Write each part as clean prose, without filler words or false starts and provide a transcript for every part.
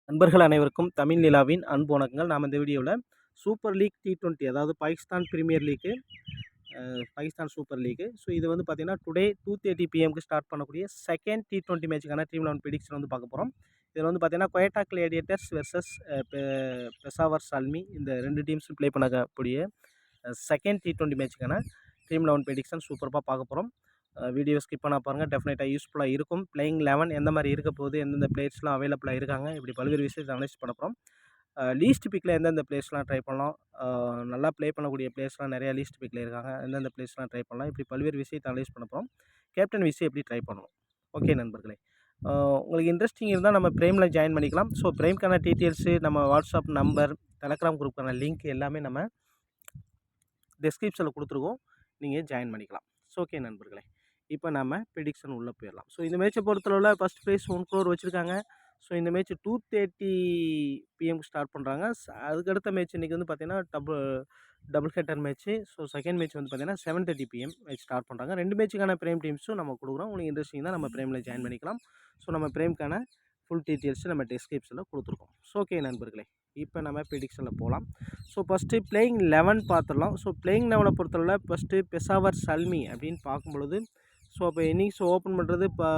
நண்பர்கள் அனைவருக்கும் தமிழ் நிலாவின் அன்பு வணக்கங்கள். நாம் இந்த வீடியோவில் சூப்பர் லீக் T20 அதாவது Pakistan premier leak, Pakistan super leak. So இது வந்து பார்த்தீங்கன்னா டுடே 2:30 PM ஸ்டார்ட் பண்ணக்கூடிய செகண்ட் T20 மேட்சுக்கான ட்ரீம் 11 ப்ரிடிக்ஷன் வந்து பார்க்க போகிறோம். இதில் வந்து பார்த்தீங்கன்னா கொயட்டா கிளேடியேட்டர்ஸ் வெர்சஸ் பெசாவர் சால்மி, இந்த ரெண்டு டீம்ஸும் ப்ளே பண்ணக்கூடிய செகண்ட் T20 மேட்சுக்கான ட்ரீம் 11 ப்ரிடிக்ஷன் சூப்பராக பார்க்க போகிறோம். வீடியோ ஸ்கிப் பண்ண பாருங்கள், டெஃபினட்டாக யூஸ்ஃபுல்லாக இருக்கும். பிளேயிங் 11 எந்த மாதிரி இருக்க போகுது, எந்தெந்த பிளேயர்ஸ்லாம் அவைலபிளாக இருக்காங்க, இப்படி பல்வேறு விஷயத்தை அனலைஸ் பண்ண போகிறோம். லீஸ்ட் பிக்கில் எந்தெந்த பிளேயர்ஸ்லாம் ட்ரை பண்ணலாம், நல்லா ப்ளே பண்ணக்கூடிய பிளேயர்ஸ்லாம் நிறையா லீஸ்ட் பிக்கில் இருக்காங்க, எந்தெந்த பிளேயர்ஸ்லாம் ட்ரை பண்ணலாம், இப்படி பல்வேறு விஷயத்தை அனலைஸ் பண்ண போகிறோம். கேப்டன் விஷயம் எப்படி ட்ரை பண்ணணும். ஓகே நண்பர்களே, உங்களுக்கு இன்ட்ரெஸ்டிங் இருந்தால் நம்ம பிரேமில் ஜாயின் பண்ணிக்கலாம். ஸோ பிரேம்க்கான டீட்டெயில்ஸு, நம்ம வாட்ஸ்அப் நம்பர், டெலகிராம் குரூப்புக்கான லிங்க் எல்லாமே நம்ம டிஸ்கிரிப்ஷனில் கொடுத்துருக்கோம், நீங்கள் ஜாயின் பண்ணிக்கலாம். ஸோ ஓகே நண்பர்களே, இப்போ நம்ம ப்ரிடிக்ஷன் உள்ளே போயிடலாம். ஸோ இந்த மேட்சை பொறுத்தளவில் ஃபஸ்ட் ப்ரைஸ் 1 crore வச்சுருக்காங்க. ஸோ இந்த மேட்ச் 2:30 PM ஸ்டார்ட் பண்ணுறாங்க. அதுக்கடுத்த மேட்ச் இன்றைக்கி வந்து பார்த்திங்கன்னா double header match. So second match வந்து பார்த்திங்கன்னா 7:30 PM மேட்ச் ஸ்டார்ட் பண்ணுறாங்க. ரெண்டு மேட்சுக்கான பிரேம் டீம்ஸும் நம்ம கொடுக்குறோம். உங்களுக்கு இன்ட்ரெஸ்டிங் தான் நம்ம பிரேமில் ஜாயின் பண்ணிக்கலாம். ஸோ நம்ம பிரேம்க்கான ஃபுல் டீட்டெயில்ஸு நம்ம டிஸ்கிரிப்ஷனில் கொடுத்துருக்கோம். ஸோ ஓகே நண்பர்களே, இப்போ நம்ம ப்ரிடிக்ஷனில் போகலாம். ஸோ ஃபஸ்ட்டு பிளேயிங் 11 பார்த்துடலாம். ஸோ பிளேயிங் 11 பொறுத்தளவில் ஃபஸ்ட்டு பெசாவர் சல்மி அப்படின்னு பார்க்கும்பொழுது, ஸோ அப்போ இன்னிங்ஸ் ஓப்பன் பண்ணுறது இப்போ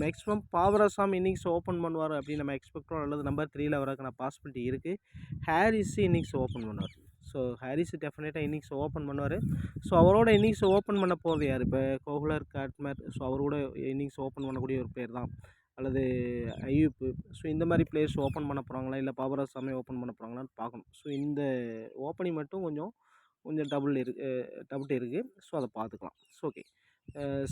மேக்ஸிமம் பாவர் அசாம் இன்னிங்ஸ் ஓப்பன் பண்ணுவார் அப்படின்னு நம்ம எக்ஸ்பெக்ட் பண்ணோம். அல்லது நம்பர் 3ல் வரக்கான பாசிபிலிட்டி இருக்குது. ஹாரிஸ் இன்னிங்ஸ் ஓப்பன் பண்ணுவார். ஸோ ஹாரிஸ் டெஃபினட்டாக இன்னிங்ஸ் ஓப்பன் பண்ணுவார். ஸோ அவரோட இன்னிங்ஸ் ஓப்பன் பண்ண போகிறது யார், இப்போ கோஹ்லர், காட்மர், ஸோ அவரோட இன்னிங்ஸ் ஓப்பன் பண்ணக்கூடிய ஒரு பேர் தான், அல்லது ஐயூப். ஸோ இந்த மாதிரி பிளேயர்ஸ் ஓப்பன் பண்ண போகிறாங்களா, இல்லை பாபர் அசாமே ஓப்பன் பண்ண போகிறாங்களான்னு பார்க்கணும். ஸோ இந்த ஓப்பனிங் மட்டும் கொஞ்சம் டபுள் இருக்குது. ஸோ அதை பார்த்துக்கலாம். ஸோ ஓகே,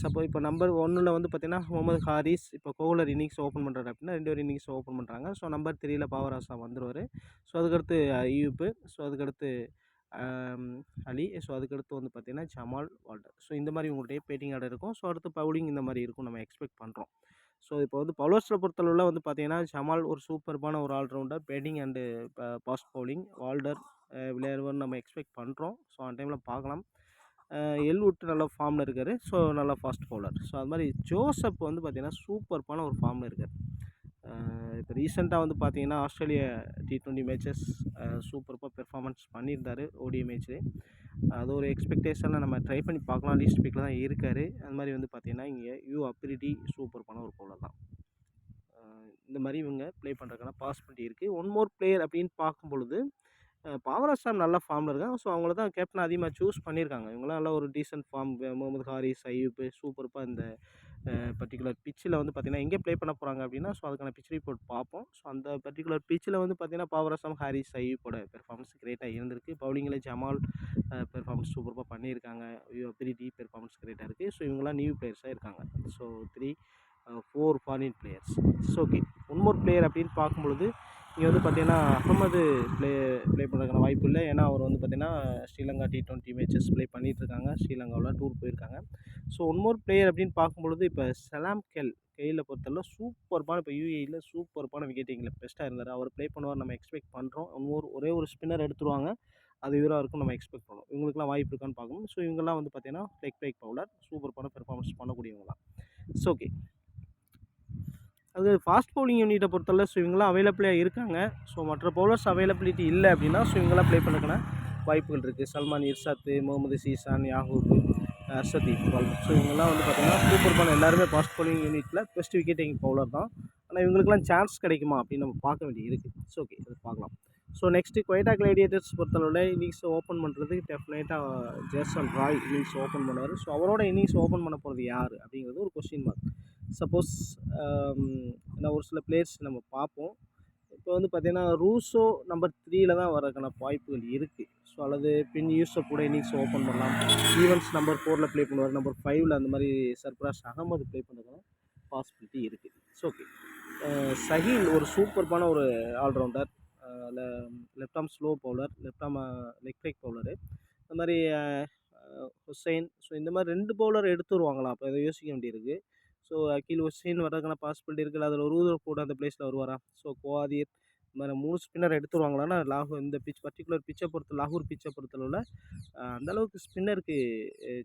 சப்போஸ் இப்போ நம்பர் 1ல் வந்து பார்த்திங்கன்னா முகமது ஹாரிஸ், இப்போ கோஹ்லர் இன்னிங்ஸ் ஓப்பன் பண்ணுறாரு அப்படின்னா 2 பேர் இன்னிங்ஸ் ஓப்பன் பண்ணுறாங்க. ஸோ நம்பர் 3ல் பாபர் அசாம் வந்துடுவார். ஸோ அதுக்கடுத்து ஐயூப், ஸோ அதுக்கடுத்து அலி, ஸோ அதுக்கடுத்து வந்து பார்த்திங்கன்னா ஜமால், வால்டர். ஸோ இந்த மாதிரி உங்கள்கிட்ட பேட்டிங் ஆர்டர் இருக்கும். ஸோ அடுத்து பவுலிங் இந்த மாதிரி இருக்கும், நம்ம எக்ஸ்பெக்ட் பண்ணுறோம். ஸோ இப்போ வந்து பவுலர்ஸில் பொறுத்தளவில் வந்து பார்த்திங்கன்னா ஜமால் ஒரு சூப்பர்பான ஒரு all rounder, batting and fast bowling. வால்டர் விளையாடுவார்னு நம்ம எக்ஸ்பெக்ட் பண்ணுறோம். ஸோ அந்த டைமில் பார்க்கலாம். எல்வுட் நல்ல ஃபார்மில் இருக்கார். ஸோ நல்லா ஃபாஸ்ட் பவுலர். ஸோ அது மாதிரி ஜோசப் வந்து பார்த்திங்கன்னா சூப்பர்பான ஒரு ஃபார்மில் இருக்கார். இப்போ ரீசெண்டாக வந்து பார்த்திங்கன்னா ஆஸ்திரேலியா T20 மேட்சஸ் சூப்பராக பெர்ஃபார்மன்ஸ் பண்ணியிருந்தார் ஓடிஐ மேட்ச்சு. அது ஒரு எக்ஸ்பெக்டேஷனில் நம்ம ட்ரை பண்ணி பார்க்கலாம். லீஸ்ட் பிக்கில் தான் இருக்கார். அது மாதிரி வந்து பார்த்திங்கன்னா இங்கே அப்ரிடி சூப்பர்பான ஒரு பவுலர் தான். இந்த மாதிரி இவங்க ப்ளே பண்ணுறதுக்கான பாசிபிலிட்டி இருக்குது. ஒன் மோர் பிளேயர் அப்படின்னு பார்க்கும்பொழுது பாபர் அசாம் நல்ல ஃபார்மில் இருக்காங்க. ஸோ அவங்கள தான் கேப்டன் அதிகமாக சூஸ் பண்ணியிருக்காங்க. இவங்களாம் நல்ல ஒரு டீசென்ட் ஃபார்ம். முகமது ஹாரிஸ், ஐயூப் சூப்பராக இந்த பர்டிகுலர் பிச்சில் வந்து பார்த்திங்கன்னா எங்கே ப்ளே பண்ண போகிறாங்க அப்படின்னா, ஸோ அதுக்கான பிச் ரிப்போர்ட் பார்ப்போம். ஸோ அந்த பர்டிகுலர் பிச்சில் வந்து பார்த்திங்கன்னா பாபர் அசாம், ஹாரிஸ், ஐயூப்போட பெர்ஃபார்மன்ஸ் கிரேட்டாக இருந்திருக்கு. பவுலிங்கில் ஜமால் பெர்ஃபார்மன்ஸ் சூப்பராக பண்ணியிருக்காங்க. ப்ரிடி பெர்ஃபார்மன்ஸ் கிரேட்டாக இருக்குது. ஸோ இவங்களாம் நியூ பிளேயர்ஸாக இருக்காங்க. So 4 foreign players. So okay, one more player அப்படின்னு பார்க்கும்பொழுது இங்கே வந்து பார்த்திங்கன்னா அகமது ப்ளே பண்ணுறதுக்கான வாய்ப்பு இல்லை. ஏன்னா அவர் வந்து பார்த்திங்கன்னா ஸ்ரீலங்கா T20 மேட்சஸ் ப்ளே பண்ணிகிட்ருக்காங்க. ஸ்ரீலங்காவில் டூர் போயிருக்காங்க. ஸோ ஒன் மோர் பிளேயர் அப்படின்னு பார்க்கும்பொழுது இப்போ சலாம் கெயிலை பொறுத்தளவு சூப்பர்பான, இப்போ யூஏஇயில் சூப்பர்பான விக்கெட்டிங்கில் பெஸ்ட்டாக இருந்தார். அவர் ப்ளே பண்ணுவார் நம்ம எக்ஸ்பெக்ட் பண்ணுறோம். ஒரே ஒரு ஸ்பின்னர் எடுத்துருவாங்க, அது இவராக இருக்கும் நம்ம எக்ஸ்பெக்ட் பண்ணுவோம். இவங்களுக்குலாம் வாய்ப்பு இருக்கான்னு பார்க்கணும். ஸோ இவங்கெல்லாம் வந்து பார்த்திங்கன்னா லெக் பிரேக் பவுலர், சூப்பர்பான பெர்ஃபார்மன்ஸ் பண்ணக்கூடியவங்க தான். ஸோ ஓகே, அது ஃபாஸ்ட் பவுலிங் யூனிட்டை பொறுத்தவரை ஸோ இவங்களாம் அவைலபிளாக இருக்காங்க. ஸோ மற்ற பவுலர்ஸ் அவைலபிலிட்டி இல்லை அப்படின்னா ஸோ இவங்களாம் ப்ளே பண்ணுறதுக்கான வாய்ப்புகள் இருக்குது. சல்மான் இர்ஷாத்து, முகமது சீசான், யாகூப், அர்ஷதீப் பால். ஸோ இவங்கெல்லாம் வந்து பார்த்திங்கன்னா சூப்பர்பான எல்லாருமே ஃபாஸ்ட் பவுலிங் யூனிட்டில் பெஸ்ட் விக்கெட்டிங் பவுலர் தான். ஆனால் இவங்களுக்குலாம் சான்ஸ் கிடைக்குமா அப்படின்னு நம்ம பார்க்க வேண்டியது இருக்குது. ஸோ ஓகே, அது பார்க்கலாம். ஸோ நெக்ஸ்ட்டு கொயட்டா கிளேடியேட்டர்ஸ் பொறுத்தளவில் இன்னிங்ஸ் ஓப்பன் பண்ணுறது டெஃபினட்டாக ஜேசன் ராய் இன்னிங்ஸ் ஓப்பன் பண்ணுவார். ஸோ அவரோட இன்னிங்ஸ் ஓப்பன் பண்ண போகிறது யார் அப்படிங்கிறது ஒரு கொஸ்டின் மார்க். சப்போஸ் நான் ஒரு சில பிளேயர்ஸ் நம்ம பார்ப்போம். இப்போ வந்து பார்த்திங்கன்னா ரூசோ நம்பர் 3ல் தான் வரதுக்கான வாய்ப்புகள் இருக்குது. ஸோ அல்லது பின் யூசப் கூட இன்னிங்ஸ் ஓப்பன் பண்ணலாம். ஈவன்ஸ் நம்பர் 4ல் ப்ளே பண்ணுவார். நம்பர் 5ல் அந்த மாதிரி சர்ப்ராஸ் அகமது ப்ளே பண்ணுறதுக்கான பாசிபிலிட்டி இருக்குது. ஸோ ஓகே, சஹீல் ஒரு சூப்பர்பான ஒரு allrounder, left arm slow bowler, left arm leg break bowler. இந்த மாதிரி ஹுசைன். ஸோ இந்த மாதிரி 2 பவுலர் எடுத்து வருவாங்களாம். அப்போ இதை யோசிக்க வேண்டியிருக்கு. ஸோ அகில் ஹுசைன் வர்றதுக்கான பாசிபிலிட்டி இருக்குது. அதில் ஒரு ஊதர் கூட அந்த பிளேஸில் வருவாரா. ஸோ குவாதிர் இந்த மாதிரி 3 ஸ்பின்னர் எடுத்து வருவாங்களான்னா லாகூர் இந்த பர்டிகுலர் பிச்சை பொறுத்த லாகூர் பிச்சை பொறுத்தளவில் அந்தளவுக்கு ஸ்பின்னருக்கு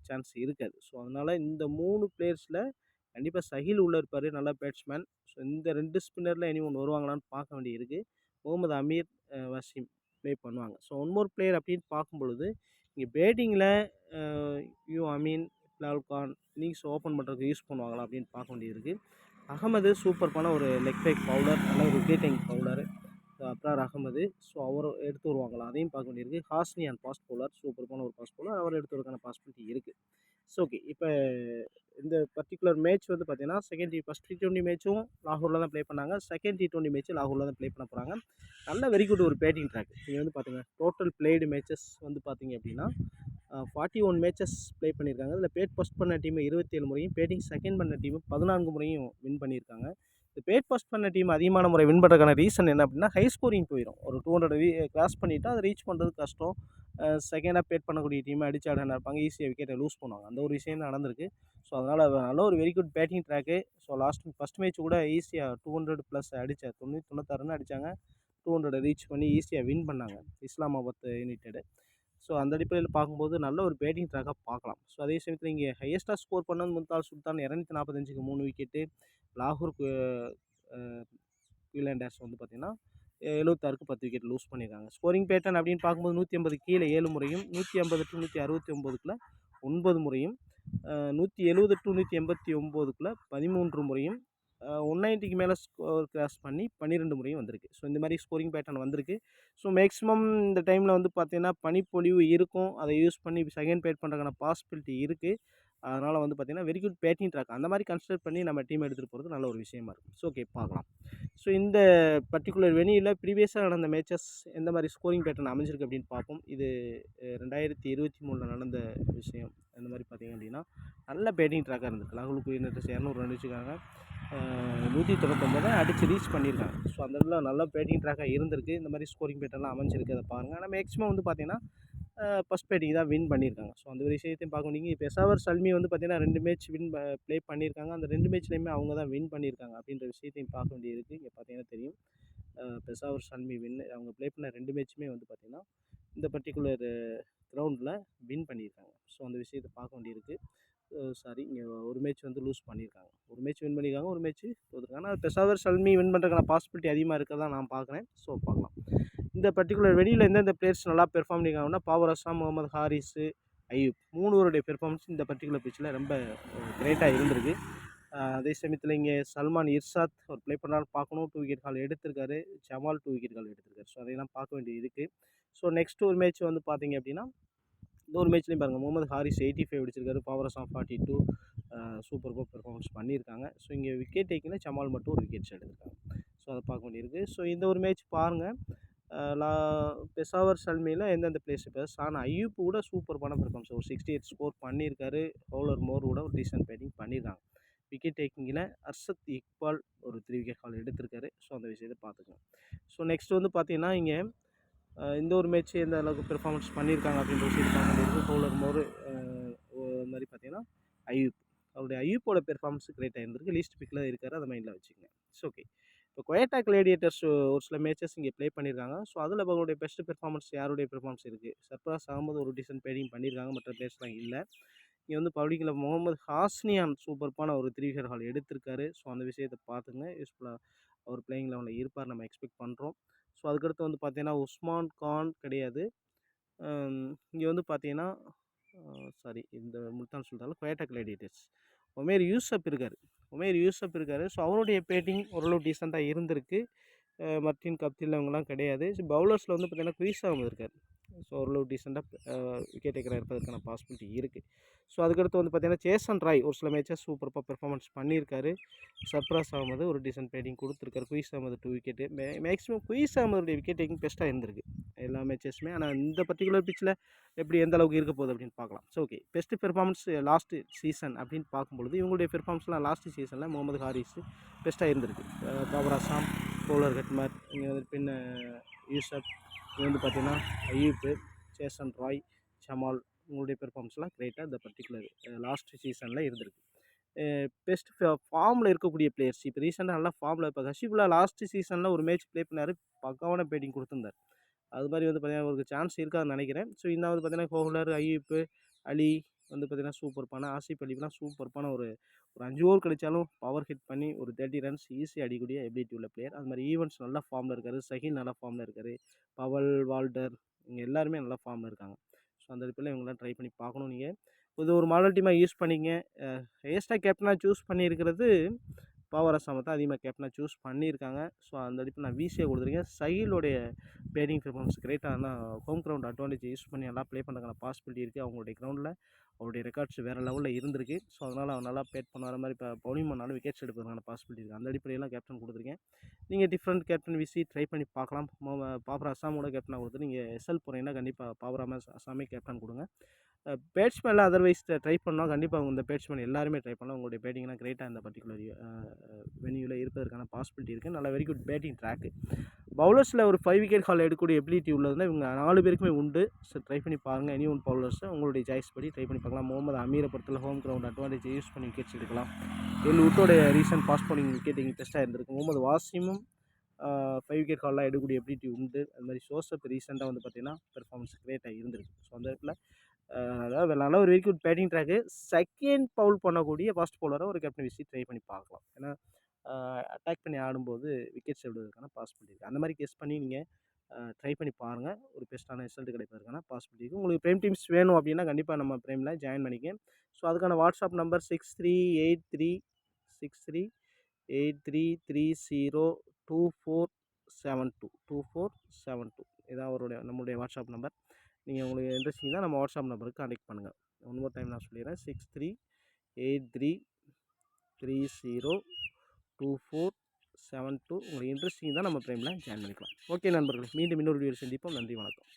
சான்ஸ் இருக்காது. ஸோ அதனால் இந்த 3 பிளேயர்ஸில் கண்டிப்பாக சஹில் உள்ளே இருப்பார், நல்ல பேட்ஸ்மேன். ஸோ இந்த 2 ஸ்பின்னரில் எனி ஒன்று வருவாங்களான்னு பார்க்க வேண்டியிருக்கு. முகமது அமீர், வசீம் ப்ளே பண்ணுவாங்க. ஸோ ஒன் மோர் பிளேயர் அப்படின்னு பார்க்கும்பொழுது இங்கே பேட்டிங்கில் அமீன், இக்லால் கான் இன்னிங்ஸ் ஓப்பன் பண்ணுறதுக்கு யூஸ் பண்ணுவாங்களா அப்படின்னு பார்க்க வேண்டியிருக்கு. அகமது சூப்பரான ஒரு லெக் பிரேக் பவுலர், நல்ல ஒரு விக்கெட்டிங் பவுலரு. அப்ரார் அகமது, ஸோ அவர் எடுத்து வருவாங்களா அதையும் பார்க்க வேண்டியிருக்கு. ஹாஸ்னியான் ஃபாஸ்ட் பவுலர், சூப்பரான ஒரு ஃபாஸ்ட் பவுலர், அவர் எடுத்து வரதுக்கான பாசிபிலிட்டி இருக்குது. ஸோ ஓகே, இப்போ இந்த பர்டிகுலர் மேட்ச் வந்து பார்த்தீங்கன்னா ஃபஸ்ட் T20 மேட்சும் லாகூரில் தான் ப்ளே பண்ணாங்க. செகண்ட் T20 மேட்சும் லாகூரில் தான் ப்ளே பண்ண போகிறாங்க. நல்ல வெரி குட் ஒரு பேட்டிங் ட்ராக். நீங்கள் வந்து பார்த்துங்க, டோட்டல் பிளேடு மேட்சஸ் வந்து பார்த்தீங்க அப்படின்னா 41 மேட்சஸ் ப்ளே பண்ணியிருக்காங்க. இதில் பேட் ஃபஸ்ட் பண்ண டீம் 27 முறையும், பேட்டிங் செகண்ட் பண்ண டீம் 14 முறையும் வின் பண்ணியிருக்காங்க. இந்த பேட் ஃபஸ்ட் பண்ண டீம் அதிகமான முறை வின் பண்ணுறதுக்கான ரீசன் என்ன அப்படின்னா, ஹை ஸ்கோரிங் போயிடும். ஒரு 200 கிராஸ் பண்ணிவிட்டு அதை ரீச் பண்ணுறது கஷ்டம். செகண்டாக பேட் பண்ணக்கூடிய டீமை அடிச்சு ஆட இருப்பாங்க, ஈஸியாக விக்கெட்டை லூஸ் பண்ணுவாங்க. அந்த ஒரு விஷயம் தான் நடந்திருக்கு. ஸோ அதனால் நல்ல ஒரு very good batting track. So first match கூட ஈஸியாக 200+ அடித்தார், 96 அடித்தாங்க. 200 ரீச் பண்ணி ஈஸியாக வின் பண்ணாங்க இஸ்லாமாபாத் யுனைடெட். ஸோ அந்த அடிப்படையில் பார்க்கும்போது நல்ல ஒரு பேட்டிங் ட்ராக்காக பார்க்கலாம். ஸோ அதே சமயத்தில் இங்கே ஹையஸ்ட்டாக ஸ்கோர் பண்ணது மும்தாஜ் சுல்தான் 245க்கு 3 விக்கெட்டு. லாகூர் குயிலாண்டர்ஸ் வந்து பார்த்திங்கன்னா 76க்கு 10 விக்கெட் லூஸ் பண்ணியிருக்காங்க. ஸ்கோரிங் பேட்டர்ன் அப்படின்னு பார்க்கும்போது 180 கீழே 7 முறையும், 150 to 169க்குள்ள 9 முறையும், 170 to 189க்குள்ள 13 முறையும், 190க்கு மேலே ஸ்கோர் கிராஸ் பண்ணி 12 முறையும் வந்திருக்கு. ஸோ இந்த மாதிரி ஸ்கோரிங் பேட்டர்ன் வந்திருக்கு. ஸோ மேக்ஸிமம் இந்த டைமில் வந்து பார்த்தீங்கன்னா பனிப்பொழிவு இருக்கும். அதை யூஸ் பண்ணி செகண்ட் பேட் பண்ணுறதுக்கான பாசிபிலிட்டி இருக்குது. அதனால் வந்து பார்த்திங்கன்னா வெரி குட் பேட்டிங் ட்ராக் அந்த மாதிரி கன்சிடர் பண்ணி நம்ம டீம் எடுத்துகிட்டு போகிறது நல்ல ஒரு விஷயமா இருக்கும். ஸோ ஓகே, பார்க்கலாம். ஸோ இந்த பர்டிகுலர் வெனியில் ப்ரீவியஸாக நடந்த மேட்சஸ் எந்த மாதிரி ஸ்கோரிங் பேட்டர்ன் அமைஞ்சிருக்கு அப்படின்னு பார்ப்போம். இது 2023 நடந்த விஷயம். அந்த மாதிரி பார்த்திங்க அப்படின்னா நல்ல பேட்டிங் ட்ராக்காக இருந்திருக்கு. ராகுல் குயிலாண்டர்ஸ் 200 ரன் அடிச்சிருக்காங்க, 199 அடித்து ரீச் பண்ணியிருக்காங்க. ஸோ அந்த இடத்துல நல்ல பேட்டிங் ட்ராக்காக இருந்திருக்கு. இந்த மாதிரி ஸ்கோரிங் பேட்டர்லாம் அமைஞ்சிருக்கு, அதை பாருங்கள். ஆனால் மேக்ஸிமம் வந்து பார்த்திங்கன்னா ஃபஸ்ட் பேட்டிங் தான் வின் பண்ணியிருக்காங்க. ஸோ அந்த ஒரு விஷயத்தையும் பார்க்க வேண்டியது. இப்போ பெஷாவர் சல்மி வந்து பார்த்திங்கன்னா 2 மேட்ச் ப்ளே பண்ணியிருக்காங்க. அந்த 2 மேட்ச்லேயுமே அவங்க தான் வின் பண்ணியிருக்காங்க அப்படின்ற விஷயத்தையும் பார்க்க வேண்டியது இருக்குது. இங்கே பார்த்தீங்கன்னா தெரியும், பெஷாவர் சல்மி அவங்க ப்ளே பண்ண 2 மேட்ச்சுமே வந்து பார்த்திங்கன்னா இந்த பர்டிகுலர் கிரவுண்டில் வின் பண்ணியிருக்காங்க. ஸோ அந்த விஷயத்தை பார்க்க வேண்டியிருக்கு. இங்கே ஒரு மேட்ச் வந்து லூஸ் பண்ணியிருக்காங்க, ஒரு மேட்ச் வின் பண்ணியிருக்காங்க, ஒரு மேட்ச் தோற்றுருக்காங்க. ஆனால் பெஷாவர் சல்மி வின் பண்ணுறதுக்கான பாசிபிலிட்டி அதிகமாக இருக்கிறதா நான் பார்க்குறேன். ஸோ பார்க்கலாம். இந்த பர்டிகுலர் வெளியில் எந்தெந்த பிளேயர்ஸ் நல்லா பெர்ஃபார்ம் பண்ணியிருக்காங்கன்னா பாபர் அஸ்லாம், முகமது ஹாரிஸு, அய்யூப் 3 பேருடைய பெர்ஃபார்மன்ஸ் இந்த பர்டிகுலர் பிச்சில் ரொம்ப கிரேட்டாக இருந்திருக்கு. அதே சமயத்தில் இங்கே சல்மான் இர்ஷாத் ஒரு ப்ளே பண்ணாலும் பார்க்கணும், 2 விக்கெட் கால் எடுத்திருக்காரு. ஜமால் 2 விக்கெட் கால் எடுத்திருக்காரு. ஸோ அதையெல்லாம் பார்க்க வேண்டியது இருக்குது. ஸோ நெக்ஸ்ட் ஒரு மேட்ச் வந்து பார்த்தீங்க அப்படின்னா இந்த ஒரு மேட்ச்லேயும் பாருங்கள், முகமது ஹாரிஸ் 85 அடிச்சிருக்காரு, பாபர் அஸ்லாம் 42 சூப்பராக பெர்ஃபார்மன்ஸ் பண்ணியிருக்காங்க. ஸோ இங்கே விக்கெட் டேக்கிங்கில் ஜமால் மட்டும் ஒரு விக்கெட்ஸ் எடுத்திருக்காங்க. ஸோ அதை பார்க்க வேண்டியிருக்கு. ஸோ இந்த ஒரு மேட்ச் பாருங்கள். பெஷாவர் சல்மியில் எந்தெந்த பிளேஸ் இப்போ ஆனால் அய்யூப் கூட சூப்பரான பெர்ஃபார்மன்ஸ், ஒரு 68 ஸ்கோர் பண்ணியிருக்காரு. ஹவுலர் மோர் கூட ஒரு டீசன்ட் பேட்டிங் பண்ணியிருக்காங்க. விக்கெட் டேக்கிங்கில் அர்ஷத் இக்பால் ஒரு 3 விக்கெட் கால் எடுத்திருக்காரு. ஸோ அந்த விஷயத்தை பார்த்துக்கலாம். ஸோ நெக்ஸ்ட் வந்து பார்த்தீங்கன்னா இங்கே இந்த ஒரு மேட்ச் எந்த அளவுக்கு பெர்ஃபார்மன்ஸ் பண்ணியிருக்காங்க அப்படின்ற விஷயத்தை பார்க்க வேண்டியது. ஹவுலர் மோர் இந்த மாதிரி பார்த்தீங்கன்னா அவருடைய அய்யூப்போட பெர்ஃபார்மன்ஸ் கிரேட்டாக இருந்திருக்கு. லீஸ்ட் பிக்கில் இருக்காரு, அதை மைண்டில் வச்சுக்கோங்க. ஸோ ஓகே, இப்போ கொயட்டா கிளேடியேட்டர்ஸ் ஒரு சில மேட்சஸ் இங்கே ப்ளே பண்ணியிருக்காங்க. ஸோ அதில் அவங்களுடைய பெஸ்ட் பெர்ஃபார்மன்ஸ் யாருடைய பெர்ஃபார்மன்ஸ் இருக்குது? சர்ஃப்ராஸ் அகமது ஒரு டீசன்ட் பேட்டிங் பண்ணியிருக்காங்க, மற்ற பிளேயர்ஸ்லாம் இல்லை. இங்கே வந்து பவுலிங்கில் முகமது ஹாஸ்னியான் சூப்பரான ஒரு 3 விக்கெட் கால் எடுத்திருக்காரு. ஸோ அந்த விஷயத்தை பார்த்துங்க, யூஸ்ஃபுல்லாக அவர் பிளேயிங் லெவலில் இருப்பார் நம்ம எக்ஸ்பெக்ட் பண்ணுறோம். ஸோ அதுக்கடுத்து வந்து பார்த்தீங்கன்னா உஸ்மான் கான் கிடையாது. இங்கே வந்து பார்த்தீங்கன்னா இந்த முல்தான் சுல்தானில் கொயட்டா கிளேடியேட்டர்ஸ் உமேர் யூசப் இருக்கார். ஸோ அவருடைய பேட்டிங் ஓரளவு டீசெண்டாக இருந்திருக்கு. மர்டின் கப்தில் அவங்கலாம் கிடையாது. ஸோ பவுலர்ஸில் வந்து பார்த்திங்கன்னா குயிஸ் அகமது இருக்கார். ஸோ ஓரளவு டீசெண்டாக விக்கெட் டேக்கராக இருப்பதற்கான பாசிபிலிட்டி இருக்குது. ஸோ அதுக்கடுத்து வந்து பார்த்திங்கன்னா சேசன் ராய் ஒரு சில மேட்சஸ் சூப்பராக பெர்ஃபார்மன்ஸ் பண்ணியிருக்காரு. சர்ஃப்ராஸ் அகமது ஒரு டீசென்ட் பேட்டிங் கொடுத்துருக்காரு. குயிஸ் அகமது 2 விக்கெட்டு. மேக்ஸிமம் குயிஸ் அகமதுடைய விக்கெட் டேக்கிங் பெஸ்ட்டாக இருந்திருக்கு எல்லா மேட்சஸுமே. ஆனால் இந்த பர்டிகுலர் பிச்சில் எப்படி எந்த அளவுக்கு இருக்க போகுது அப்படின்னு பார்க்கலாம். So okay, best performance last season அப்படின்னு பார்க்கும்பொழுது இவங்களுடைய பெர்ஃபார்மன்ஸ்லாம் லாஸ்ட்டு சீசனில் முகமது ஹாரிஸ் பெஸ்ட்டாக இருந்திருக்கு. பாபர் அஸ்லாம், பவுலர் கட்மர், இங்கே வந்து பின்ன யூசப், இங்கே வந்து பார்த்திங்கன்னா அய்யூப், சேசன் ராய், ஜமால், உங்களுடைய பெர்ஃபார்மன்ஸ்லாம் கிரேட்டாக இந்த பர்டிகுலர் லாஸ்ட் சீசனில் இருந்திருக்கு. பெஸ்ட் ஃபார்மில் இருக்கக்கூடிய பிளேயர்ஸ் இப்போ ரீசெண்டாக நல்லா ஃபார்மில் இப்போ ஹஷிபுல்லா லாஸ்ட்டு சீசனில் ஒரு மேட்ச் ப்ளே பண்ணார், பக்காவான பேட்டிங் கொடுத்துருந்தார். அது மாதிரி வந்து பார்த்திங்கன்னா ஒரு சான்ஸ் இருக்காதுன்னு நினைக்கிறேன். ஸோ இந்த வந்து பார்த்திங்கன்னா ஹவுலர், அய்யூப், அலி வந்து பார்த்திங்கன்னா சூப்பர்பான, ஆசிப் அலிலாம் சூப்பர்பான ஒரு ஒரு 5 ஓவர் கிடைச்சாலும் பவர் ஹிட் பண்ணி ஒரு 30 ரன்ஸ் ஈஸியாக அடிக்கக்கூடிய எபிலிட்டி உள்ள பிளேயர். அது மாதிரி ஈவன்ஸ் நல்ல ஃபார்மில் இருக்காரு. சஹில் நல்ல ஃபார்மில் இருக்காரு. பவல், வால்டர் இவங்க எல்லாருமே நல்ல ஃபார்மில் இருக்காங்க. ஸோ அந்த இடத்துல இவங்களாம் ட்ரை பண்ணி பார்க்கணும் நீங்கள். இது ஒரு மாடல் டீமாக யூஸ் பண்ணிங்க. ஹையஸ்ட்டாக கேப்டனாக சூஸ் பண்ணியிருக்கிறது பவர் அசாமை தான் அதிகமாக கேப்டனாக சூஸ் பண்ணியிருக்காங்க. ஸோ அந்த அடிப்பில் நான் வீசியாக கொடுத்துருக்கேன். சஹிலோடைய பேட்டிங் பெர்ஃபார்மன்ஸ் கிரேட்டாக ஆனால் ஹோம் கிரவுண்ட் அட்வான்டேஜ் யூஸ் பண்ணி நல்லா ப்ளே பண்ணுறதுக்கான பாசிபிலிட்டி இருக்குது. அவங்களுடைய கிரவுண்டில் அவருடைய ரெக்கார்ட்ஸ் வேறு லெவலில் இருந்திருக்கு. ஸோ அதனால் அவர் நல்லா பேட் பண்ணுற மாதிரி இப்போ பவுலிங் பண்ணாலும் விக்கெட்ஸ் எடுப்பதற்கான பாசிபிலிட்டி இருக்குது. அந்த அடிப்படையெல்லாம் கேப்டன் கொடுத்துருக்கேன். நீங்கள் டிஃப்ரெண்ட் கேப்டன் வீசி ட்ரை பண்ணி பார்க்கலாம். பாபர் அசாமோட கேப்டனாக கொடுத்து நீங்கள் எஸ்எல் போகிறீங்கன்னா கண்டிப்பாக பாபர் அசாமே கேப்டன் கொடுங்க. பேட்ஸ்மேனில் அதர்வைஸ் ட்ரை பண்ணால் கண்டிப்பாக அவங்க இந்த பேட்ஸ்மேன் எல்லாருமே ட்ரை பண்ணலாம். உங்களுடைய பேட்டிங்லாம் கிரேட்டாக இந்த பர்டிகுலர் வென்யூவில் இருப்பதற்கான பாசிபிலிட்டி இருக்குது. நல்ல வெரி குட் பேட்டிங் ட்ராக்கு. பவுலர்ஸில் ஒரு 5 விக்கெட் ஹால் எடுக்கக்கூடிய எபிலிட்டி உள்ளதுன்னா இவங்க 4 பேருக்குமே உண்டு. ஸோ ட்ரை பண்ணி பாருங்கள். எனி ஒன் பவுலர்ஸை உங்களுடைய சாய்ஸ் படி ட்ரை பண்ணி பார்க்கலாம். முகமது அமீரை பொறுத்தவரை ஹோம் கிரவுண்ட் அட்வான்டேஜ் யூஸ் பண்ணி விக்கெட்ஸ் எடுக்கலாம். உட்டோடைய ரீசன்ட் ஃபாஸ்ட் பவுலிங் விக்கெட்டிங் டெஸ்ட்டாக இருந்திருக்கு. முகமது வாசிமும் 5 விக்கெட் ஹால்லாம் எடுக்கக்கூடிய எபிலிட்டி உண்டு. அது மாதிரி ஜோசப் ரீசெண்டாக வந்து பார்த்திங்கன்னா பெர்ஃபார்மன்ஸ் கிரேட்டாக இருந்திருக்கு. ஸோ அந்த இடத்துல அதாவது நல்ல ஒரு very good batting track. Second Pavul பண்ணக்கூடிய ஃபாஸ்ட் பவுலரை ஒரு கேப்டன் வீசி ட்ரை பண்ணி பார்க்கலாம். ஏன்னா அட்டாக் பண்ணி ஆடும்போது விக்கெட்ஸ் எடுக்கிறதுக்கான பாசிபிலிட்டி இருக்குது. அந்த மாதிரி கெஸ் பண்ணி நீங்கள் ட்ரை பண்ணி பாருங்கள். ஒரு பெஸ்ட்டான ரிசல்ட் கிடைப்பதற்கான பாசிபிலிட்டி இருக்குது. உங்களுக்கு ப்ரைம் டீம்ஸ் வேணும் அப்படின்னா கண்டிப்பாக நம்ம ப்ரைமில் ஜாயின் பண்ணிக்க. ஸோ அதுக்கான வாட்ஸ்அப் நம்பர் 638363302472 இதான் அவருடைய நம்மளுடைய வாட்ஸ்அப் நம்பர். நீங்கள் உங்களுக்கு இன்ட்ரெஸ்டிங் தான் நம்ம வாட்ஸ்அப் நம்பருக்கு கான்டெக்ட் பண்ணுங்கள். ஒன் மோர் டைம் நான் சொல்லிடுறேன். 6383302472 உங்களுக்கு இன்ட்ரெஸ்டிங் தான் நம்ம ப்ரைமில் ஜாயின் பண்ணிக்கலாம். ஓகே நண்பர்களே, மீண்டும் இன்னொரு வீடியோ சந்திப்போம். நன்றி, வணக்கம்.